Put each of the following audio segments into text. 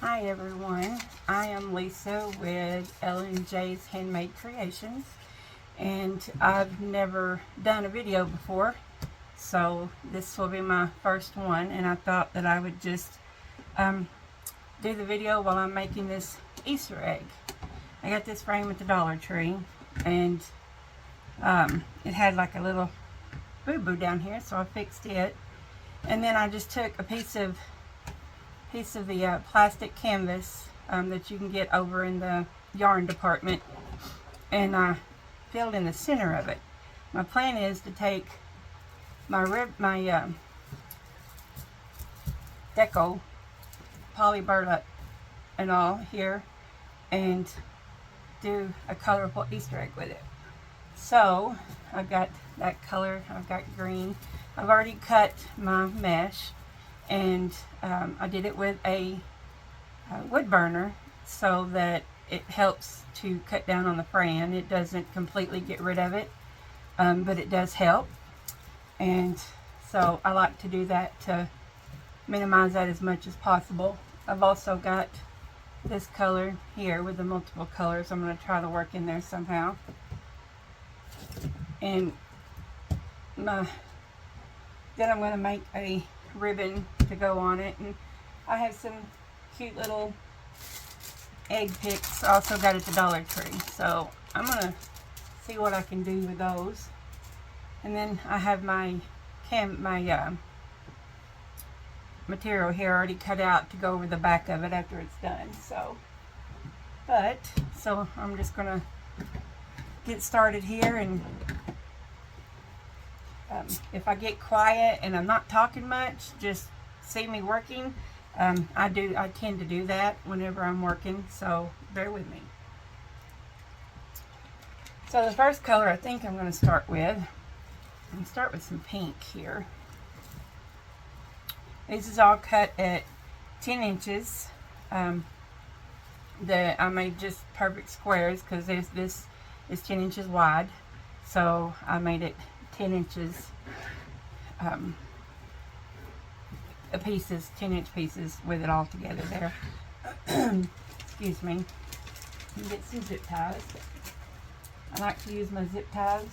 Hi everyone, I am Lisa with L&J's Handmade Creations, and I've never done a video before, so this will be my first one, and I thought that I would just do the video while I'm making this Easter egg. I got this frame at the Dollar Tree, and it had like a little boo-boo down here, so I fixed it, and then I just took a piece of the plastic canvas that you can get over in the yarn department, and I filled in the center of it. My plan is to take my deco poly burlap and all here and do a colorful Easter egg with it. So I've got that color, I've got green. I've already cut my mesh, and I did it with a wood burner so that it helps to cut down on the fran. It doesn't completely get rid of it, but it does help. And so I like to do that to minimize that as much as possible. I've also got this color here with the multiple colors. I'm going to try to work in there somehow. And then I'm going to make a ribbon to go on it, and I have some cute little egg picks I also got at the Dollar Tree, so I'm gonna see what I can do with those. And then I have my material here already cut out to go over the back of it after it's done. So I'm just gonna get started here, and if I get quiet and I'm not talking much, just see me working. I tend to do that whenever I'm working, so bear with me. So the first color I think I'm going to start with, I'm going to start with some pink here. This is all cut at 10 inches. I made just perfect squares because this is 10 inches wide, so I made it 10 inches pieces, 10-inch pieces with it all together there. Excuse me. Get some zip ties. I like to use my zip ties.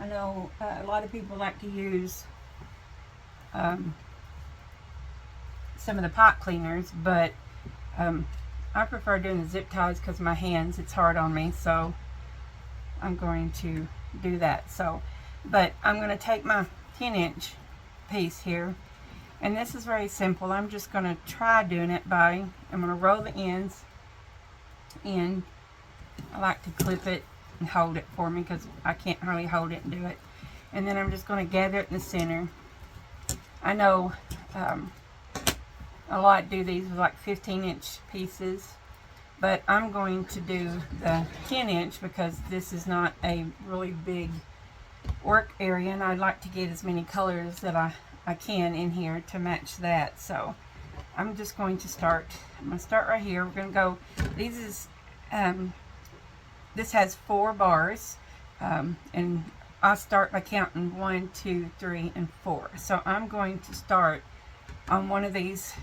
I know a lot of people like to use some of the pot cleaners, but I prefer doing the zip ties because my hands, it's hard on me, so I'm going to do that. But I'm going to take my 10-inch piece here, and this is very simple. I'm just going to try doing it I'm going to roll the ends in. I like to clip it and hold it for me because I can't hardly hold it and do it. And then I'm just going to gather it in the center. I know a lot do these with like 15-inch pieces, but I'm going to do the 10-inch because this is not a really big work area, and I'd like to get as many colors that I can in here to match that. So I'm just going to start. I'm going to start right here. We're going to go, this has 4 bars, and I'll start by counting 1, 2, 3, and 4. So I'm going to start on one of these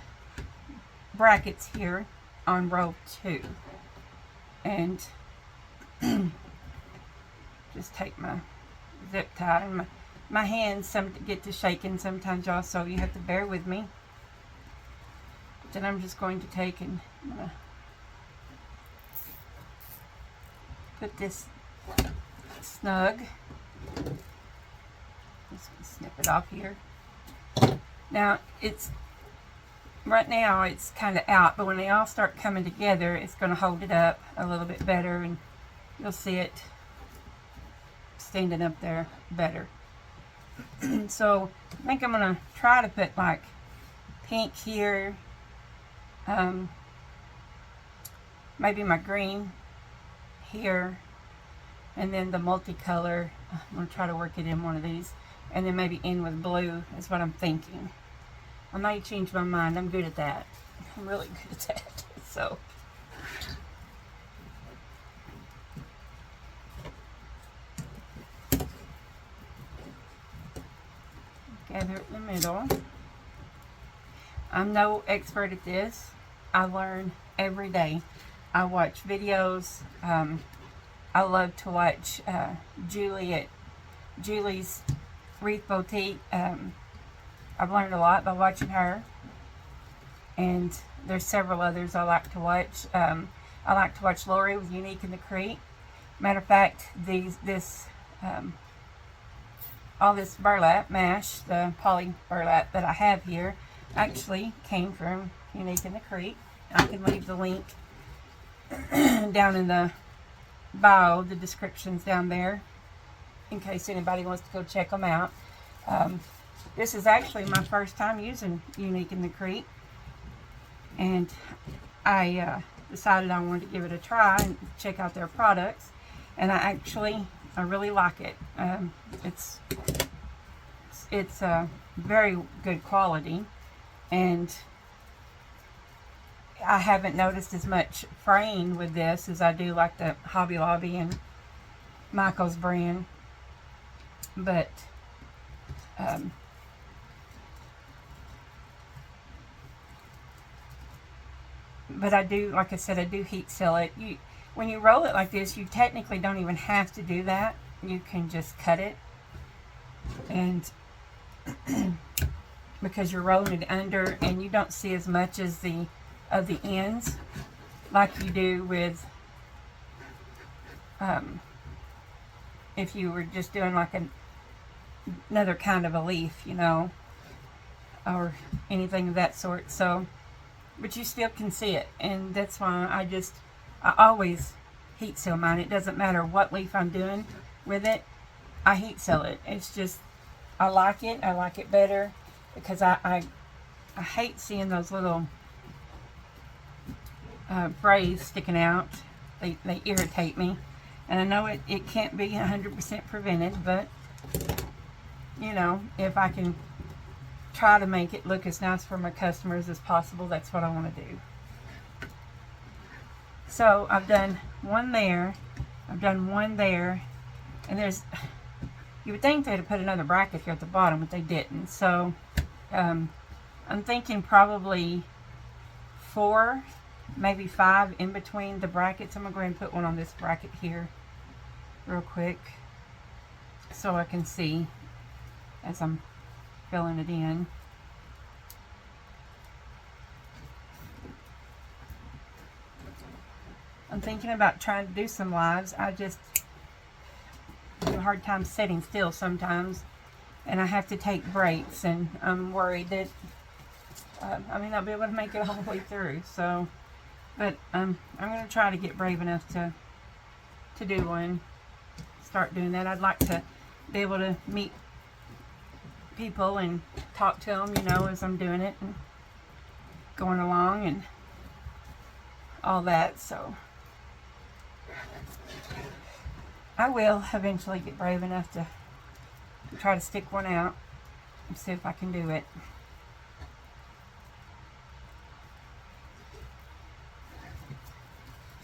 brackets here on row 2, and just take my zip tie, and my hands get to shaking sometimes, y'all, so you have to bear with me. Then I'm just going to take and put this snug. Just snip it off here. Now right now it's kind of out, but when they all start coming together, it's going to hold it up a little bit better, and you'll see it standing up there better. So I think I'm going to try to put like pink here, maybe my green here, and then the multicolor, I'm going to try to work it in one of these, and then maybe end with blue is what I'm thinking. I might change my mind. I'm good at that. I'm really good at that. So gather it in the middle. I'm no expert at this. I learn every day. I watch videos. I love to watch Julie's Wreath Boutique. I've learned a lot by watching her, and there's several others I like to watch. I like to watch Lori with Unique in the Creek. Matter of fact, all this burlap mash, the poly burlap that I have here, actually came from Unique in the Creek. I can leave the link down in the bio, the descriptions down there, in case anybody wants to go check them out. This is actually my first time using Unique in the Creek, and I decided I wanted to give it a try and check out their products, and I really like it. It's very good quality, and I haven't noticed as much fraying with this as I do like the Hobby Lobby and Michael's brand, but I do, like I said, I do heat seal it. When you roll it like this, you technically don't even have to do that. You can just cut it, and because you're rolling it under, and you don't see as much as the ends like you do with if you were just doing like another kind of a leaf, you know, or anything of that sort. So, but you still can see it, and that's why I always heat seal mine. It doesn't matter what leaf I'm doing with it, I heat seal it. It's just, I like it better, because I hate seeing those little frays sticking out. They irritate me, and I know it can't be 100% prevented, but you know, if I can try to make it look as nice for my customers as possible, that's what I want to do. So I've done one there, and you would think they'd have put another bracket here at the bottom, but they didn't. So I'm thinking probably 4, maybe 5 in between the brackets. I'm going to go ahead and put one on this bracket here real quick so I can see as I'm filling it in. I'm thinking about trying to do some lives. I just have a hard time sitting still sometimes, and I have to take breaks, and I'm worried that I may not be able to make it all the way through. So, but I'm going to try to get brave enough to do one, start doing that. I'd like to be able to meet people and talk to them, you know, as I'm doing it and going along and all that. So I will eventually get brave enough to try to stick one out and see if I can do it.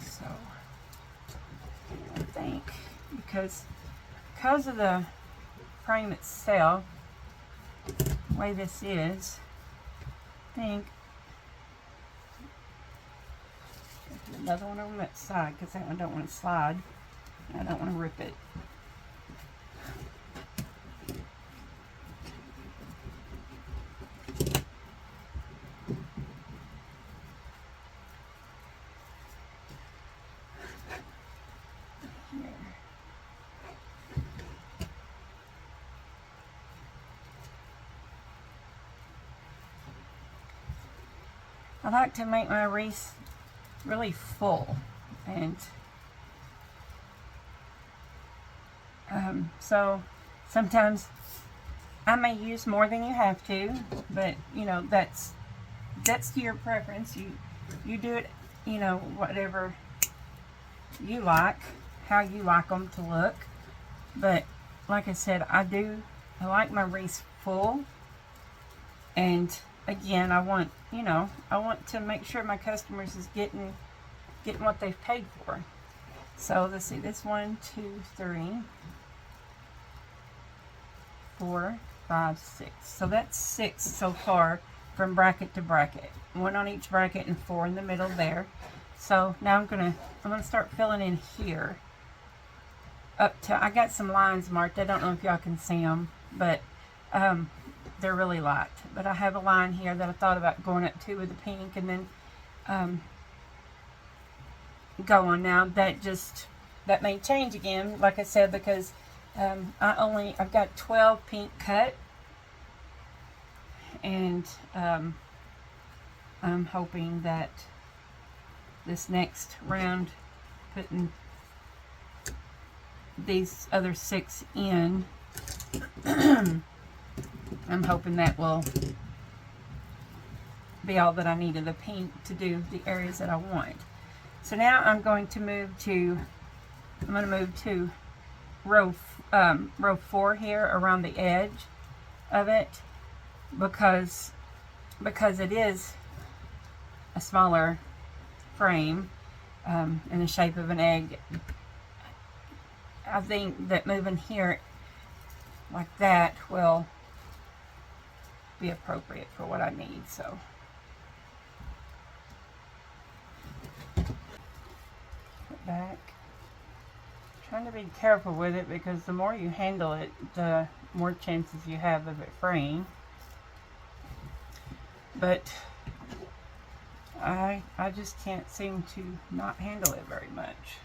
So I think because of the frame itself, the way this is, I think another one on that side, because that one don't want to slide. I don't want to rip it. I like to make my wreath really full, and so sometimes I may use more than you have to, but you know, that's to your preference. You do it, you know, whatever you like, how you like them to look. But like I said, I like my wreath full, and again, I want to make sure my customers is getting what they've paid for. So let's see, this 1, 2, 3, 4, 5, 6. So that's 6 so far from bracket to bracket. One on each bracket and 4 in the middle there. So now I'm gonna start filling in here. Up to, I got some lines marked. I don't know if y'all can see them, but they're really light. But I have a line here that I thought about going up to with the pink, and then go on. Now that may change again, like I said, because I've got 12 pink cut, and I'm hoping that this next round, putting these other 6 in, I'm hoping that will be all that I need of the pink to do the areas that I want. So now I'm going to move to row 4 here around the edge of it, because it is a smaller frame in the shape of an egg. I think that moving here like that will be appropriate for what I need. So put back. Trying to be careful with it, because the more you handle it, the more chances you have of it fraying. But I just can't seem to not handle it very much.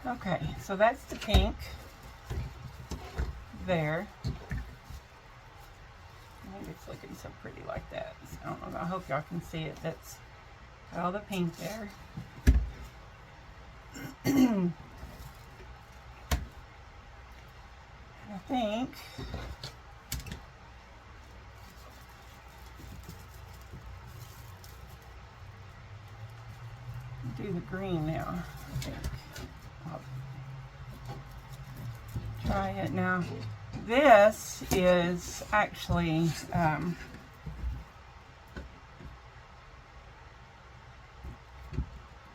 Okay, so that's the pink there. Maybe it's looking so pretty like that. I don't know. I hope y'all can see it. That's all the pink there. I think do the green now. I think I'll try it now. This is actually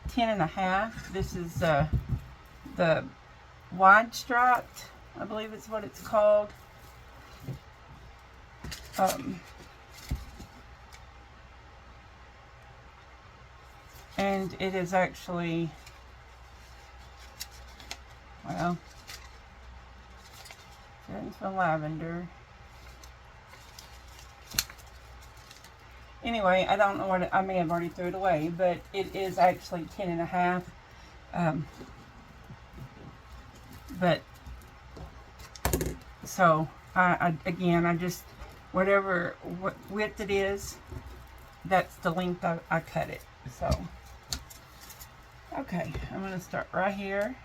10.5. This is the wide striped, I believe it's what it's called. And it is actually, well, it's the lavender. Anyway, I don't know what I may have already threw it away, but it is actually 10.5. But so I just, whatever width it is, that's the length I cut it. So okay, I'm going to start right here.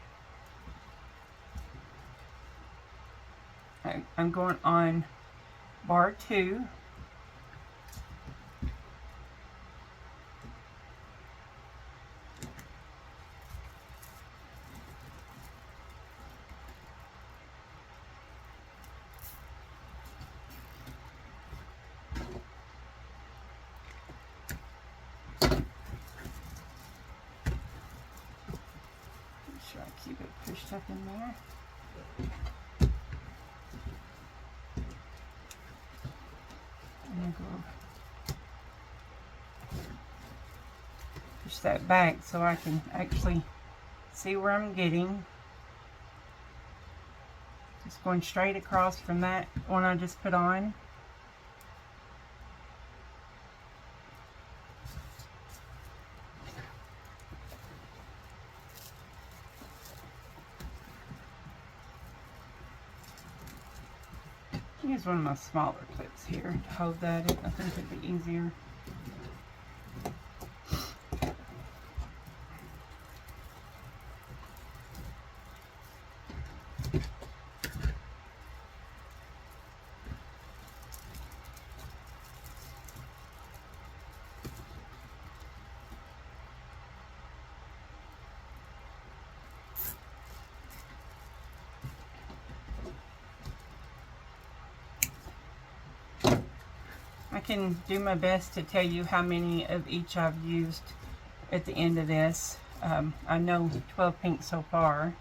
I'm going on bar 2. Make sure I keep it pushed up in there. Push that back so I can actually see where I'm getting. Just going straight across from that one I just put on. Use one of my smaller clips here to hold that. I think it'd be easier. I can do my best to tell you how many of each I've used at the end of this. I know 12 pink so far.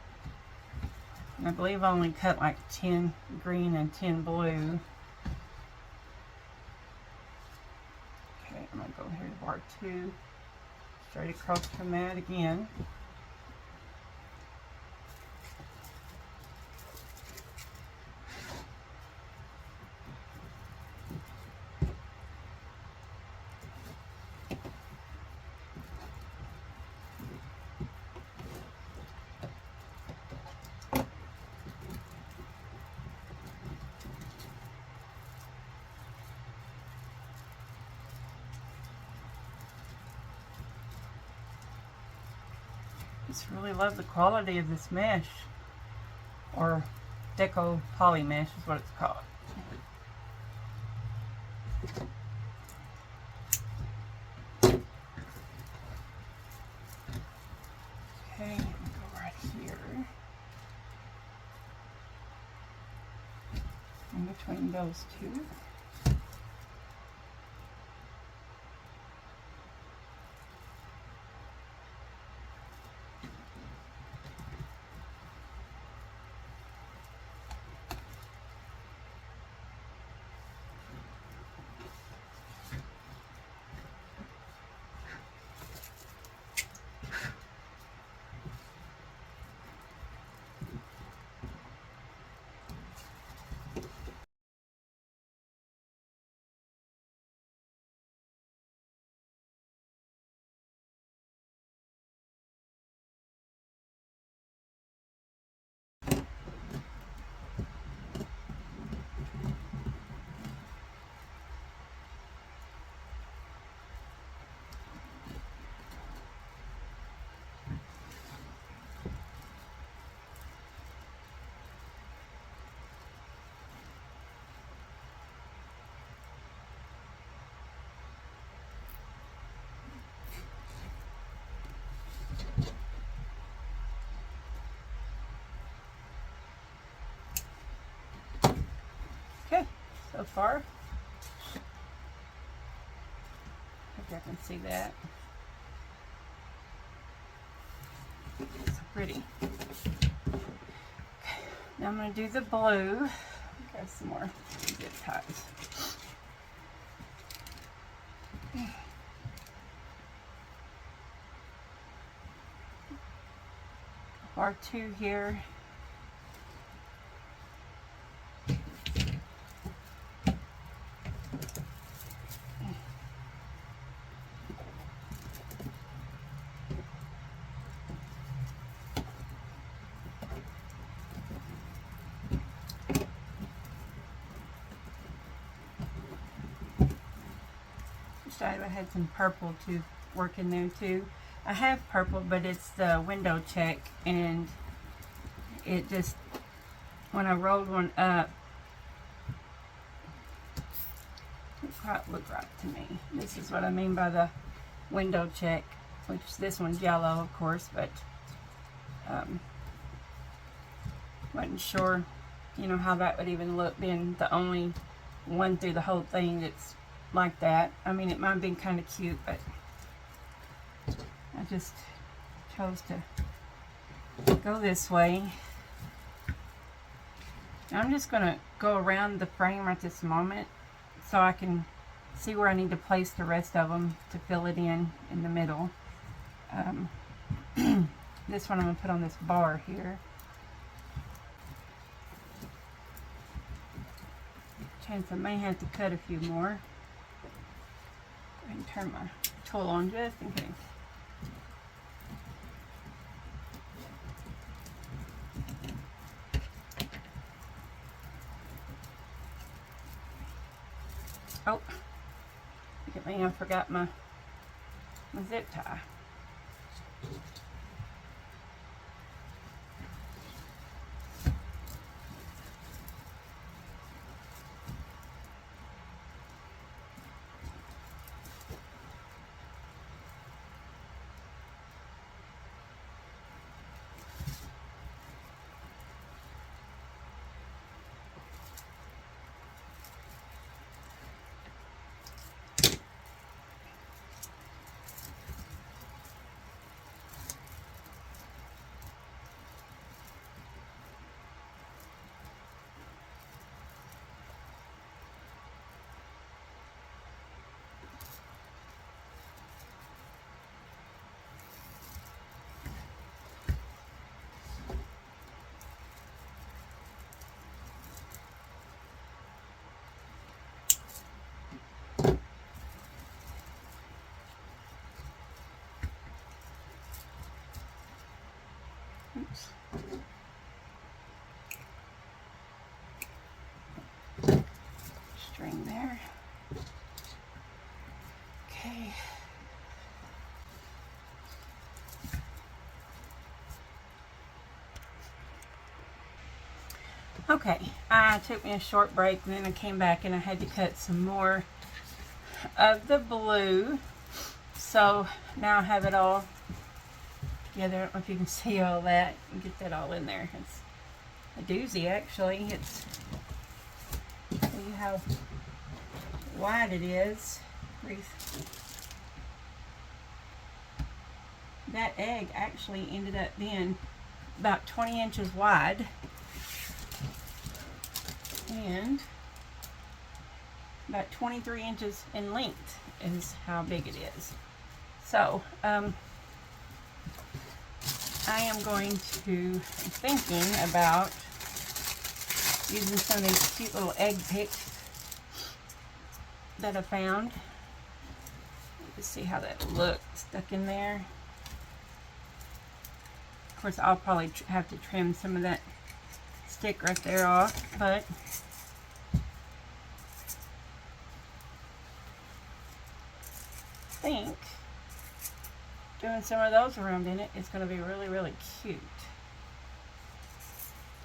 And I believe I only cut like 10 green and 10 blue. go here to bar 2, straight across from that again. Just really love the quality of this mesh, or deco poly mesh is what it's called. Okay, I'm gonna go right here in between those two. Okay, so far, hope you can see that. It's pretty. Okay, now I'm going to do the blue. Grab some more zip ties. Bar 2 here. I had some purple to work in there too. I have purple, but it's the window check, and it just, when I rolled one up, it quite looked right to me. This is what I mean by the window check, which this one's yellow, of course, but wasn't sure, you know, how that would even look, being the only one through the whole thing that's like that. I mean, it might have been kind of cute, but I just chose to go this way. Now I'm just going to go around the frame at this moment so I can see where I need to place the rest of them to fill it in the middle. This one I'm going to put on this bar here. Chance I may have to cut a few more. Go ahead and turn my tool on just in case. Oh, look at me, I forgot my zip tie. Okay, I took me a short break, and then I came back and I had to cut some more of the blue. So now I have it all together. I don't know if you can see all that and get that all in there. It's a doozy, actually. It's, see how wide it is. Wreath. That egg actually ended up being about 20 inches wide and about 23 inches in length is how big it is. So I am going to, thinking about using some of these cute little egg picks that I found. Let's see how that looks stuck in there. Of course, I'll probably have to trim some of that stick right there off, but I think doing some of those around in it is going to be really, really cute.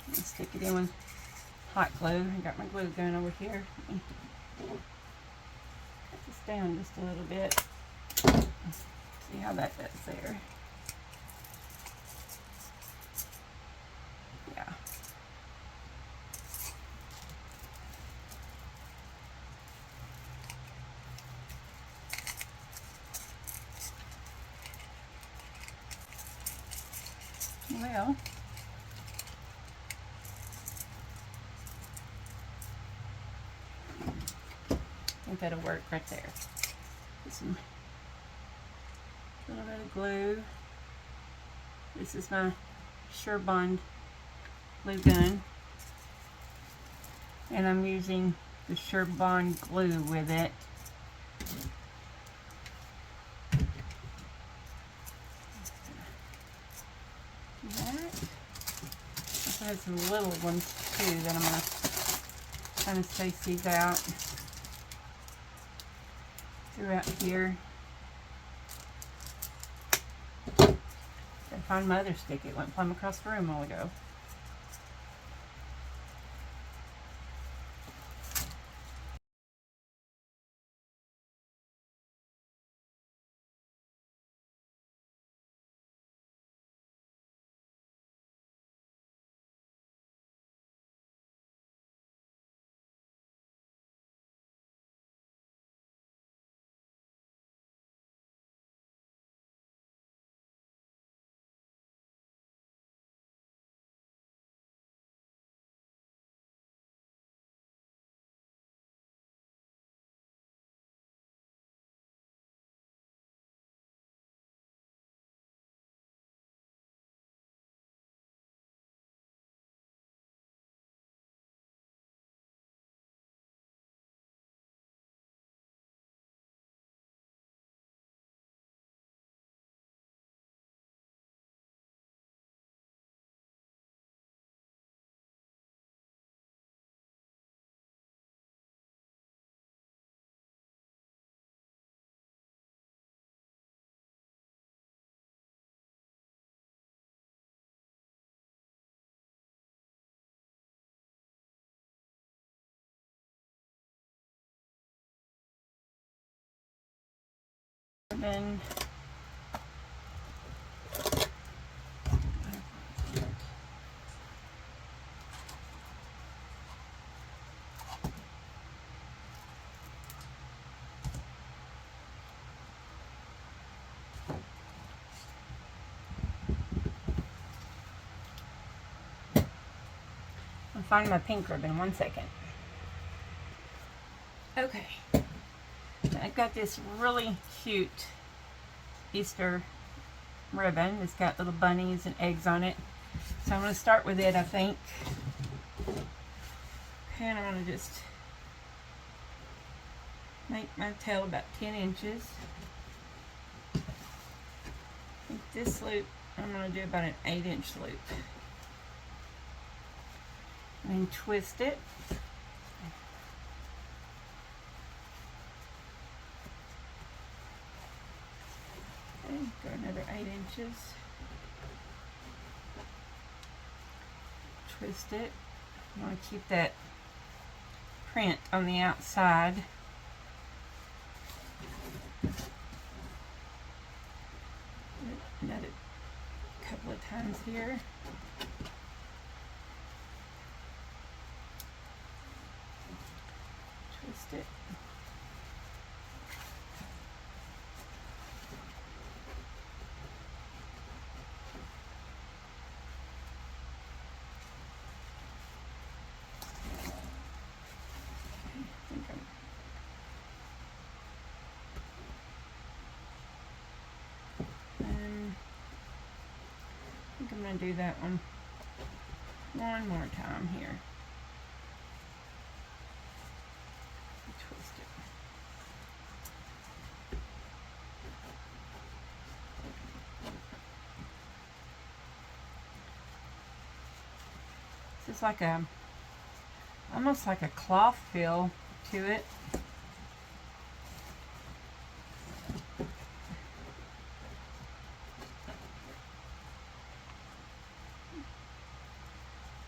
Let's stick it in with hot glue. I got my glue gun over here. Let me cut this down just a little bit. See how that does there. Yeah. Well, I think that'll work right there. Put some little bit of glue. This is my Bond glue gun, and I'm using the Bond glue with it. I have some little ones too that I'm going to kind of space these out throughout here. Gotta find my other stick. It went plumb across the room a while ago. Then I'll find my pink ribbon. 1 second. Okay. I've got this really cute Easter ribbon. It's got little bunnies and eggs on it. So I'm going to start with it, I think. Okay, and I'm going to just make my tail about 10 inches. I think this loop, I'm going to do about an 8-inch loop. And then twist it. Okay, go another 8 inches. Twist it. I want to keep that print on the outside. Nut it a couple of times here. Twist it. I'm going to do that one more time here. Twist it. This is like a, almost like a cloth feel to it.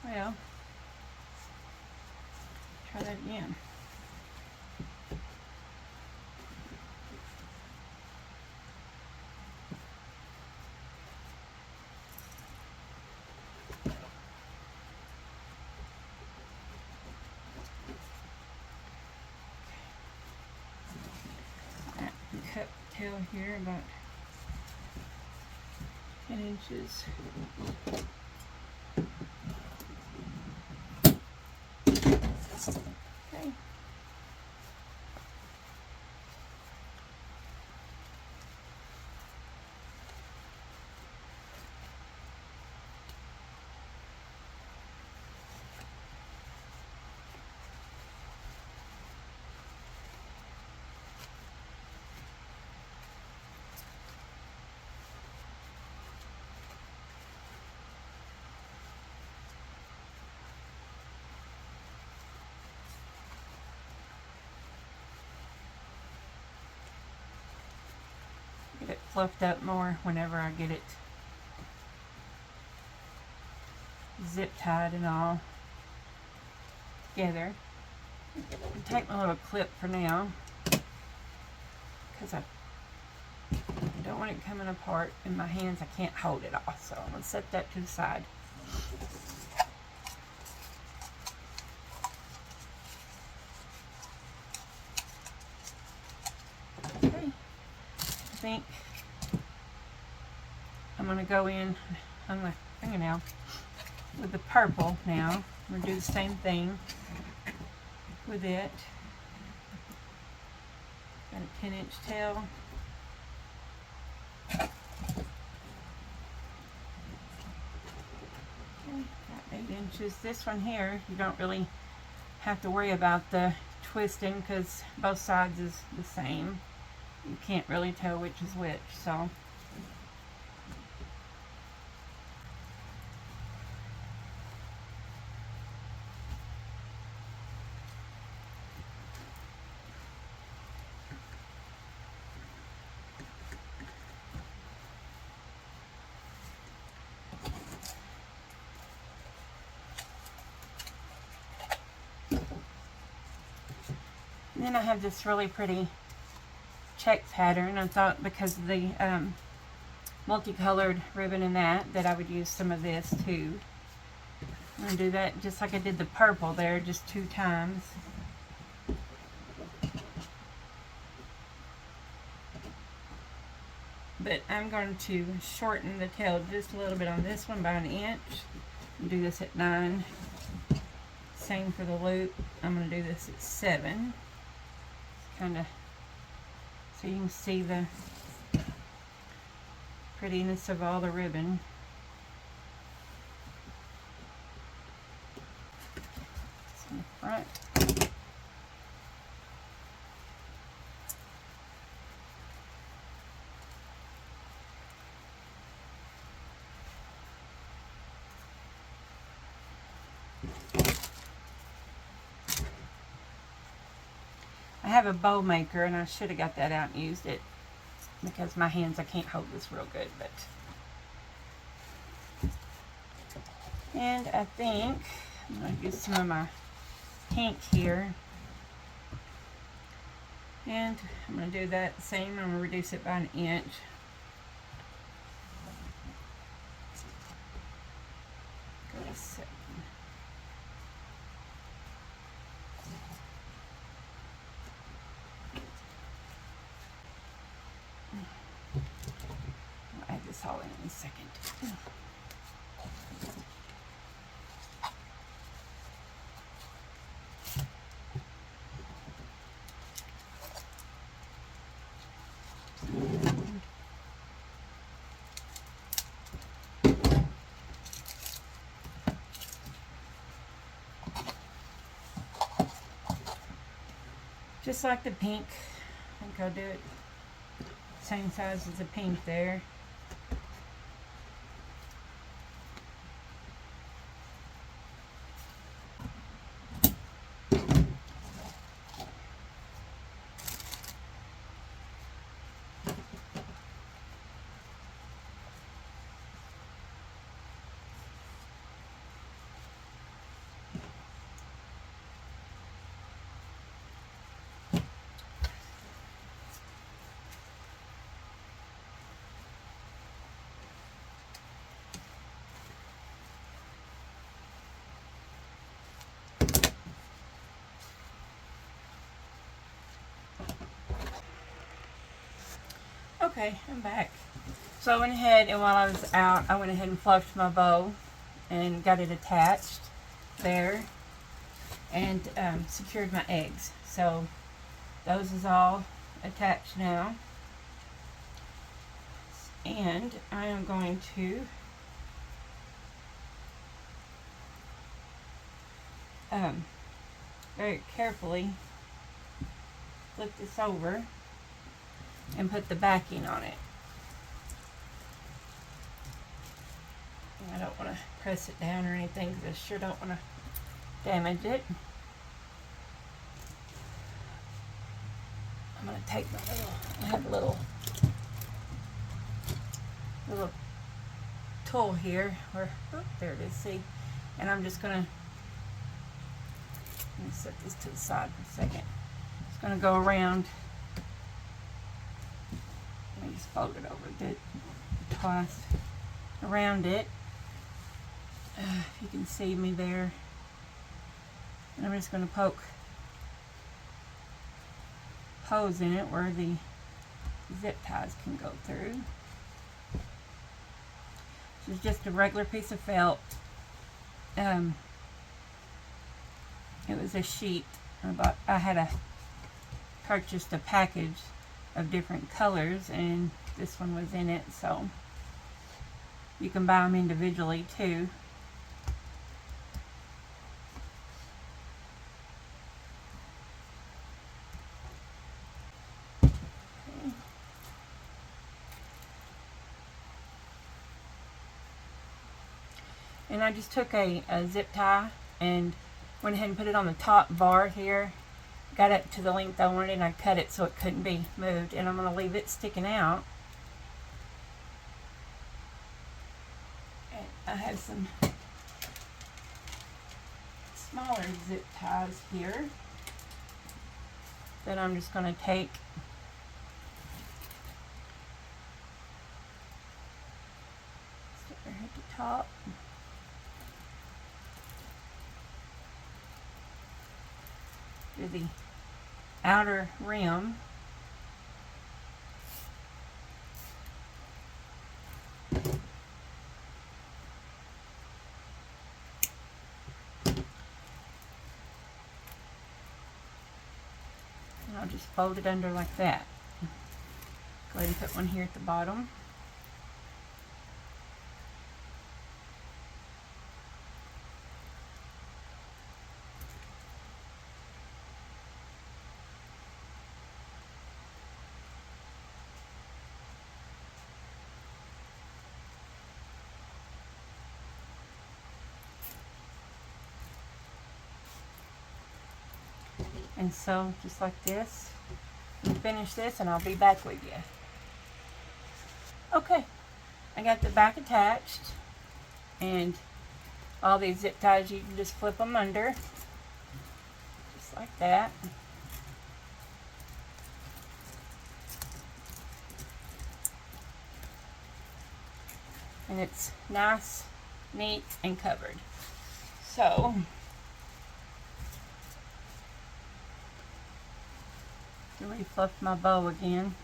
Well, try that again. Cut tail here about 10 inches. Okay. Get it fluffed up more whenever I get it zip tied and all together. I'll take my little clip for now because I don't want it coming apart in my hands. I can't hold it off, so I'm going to set that to the side. Okay. I think I'm going to go in on my fingernail with the purple now. I'm going to do the same thing with it. Got a 10-inch tail. Okay, got 8 inches. This one here, you don't really have to worry about the twisting because both sides is the same. You can't really tell which is which, so. And then I have this really pretty check pattern. I thought because of the multicolored ribbon in that I would use some of this too. I'm going to do that just like I did the purple there, just 2 times. But I'm going to shorten the tail just a little bit on this one by 1 inch. And do this at 9. Same for the loop. I'm going to do this at 7. Kind of so you can see the prettiness of all the ribbon. It's in the front. I have a bow maker and I should have got that out and used it because my hands, I can't hold this real good, but. And I think I'm going to use some of my pink here. And I'm going to do that same. I'm going to reduce it by 1 inch. Go to 7. I'll add this all in a second. Just like the pink, I think I'll do it same size as the pink there. Okay, I'm back. So I went ahead and while I was out, I went ahead and fluffed my bow and got it attached there and secured my eggs. So those is all attached now. And I am going to very carefully flip this over and put the backing on it. I don't want to press it down or anything because I sure don't want to damage it. I'm going to take my I have a little tool here where, oh, there it is, see? And I'm just going to, let me set this to the side for a second. It's going to go around. Let me just fold it over a bit twice around it. If you can see me there. And I'm just going to poke holes in it where the zip ties can go through. This is just a regular piece of felt. It was a sheet. I had purchased a package of different colors and this one was in it, so you can buy them individually too. And I just took a zip tie and went ahead and put it on the top bar here. Got it to the length I wanted and I cut it so it couldn't be moved. And I'm going to leave it sticking out. And I have some smaller zip ties here that I'm just going to take stick right at the top. Do the outer rim. And I'll just fold it under like that. Go ahead and put one here at the bottom. And so just like this, and finish this and I'll be back with you. Okay, I got the back attached and all these zip ties, you can just flip them under, just like that. And it's nice, neat, and covered. So, to refluff my bow again.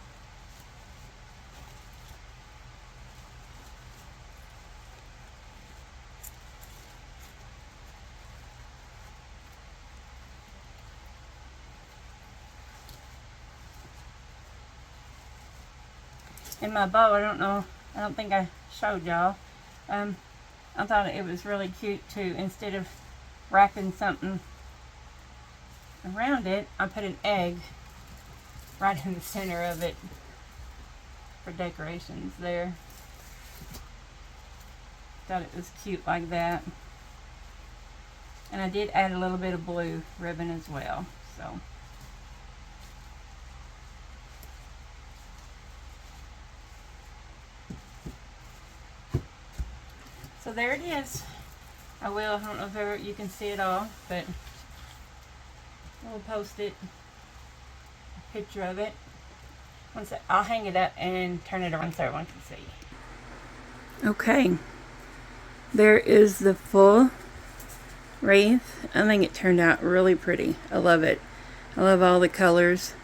And my bow, I don't think I showed y'all. I thought it was really cute too. Instead of wrapping something around it, I put an egg right in the center of it for decorations there. Thought it was cute like that. And I did add a little bit of blue ribbon as well. So there it is. I don't know if ever you can see it all, but we'll post it, a picture of it. I'll hang it up and turn it around so everyone can see. Okay, there is the full wreath. I think it turned out really pretty. I love it. I love all the colors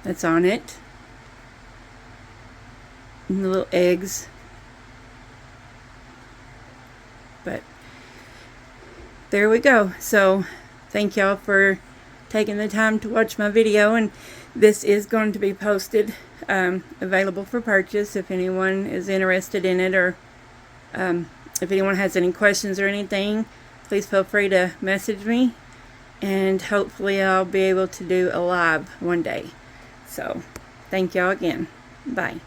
that's on it. And the little eggs. But there we go. So thank y'all for taking the time to watch my video, and this is going to be posted, available for purchase if anyone is interested in it, or if anyone has any questions or anything, please feel free to message me, and hopefully I'll be able to do a live one day. So thank y'all again. Bye.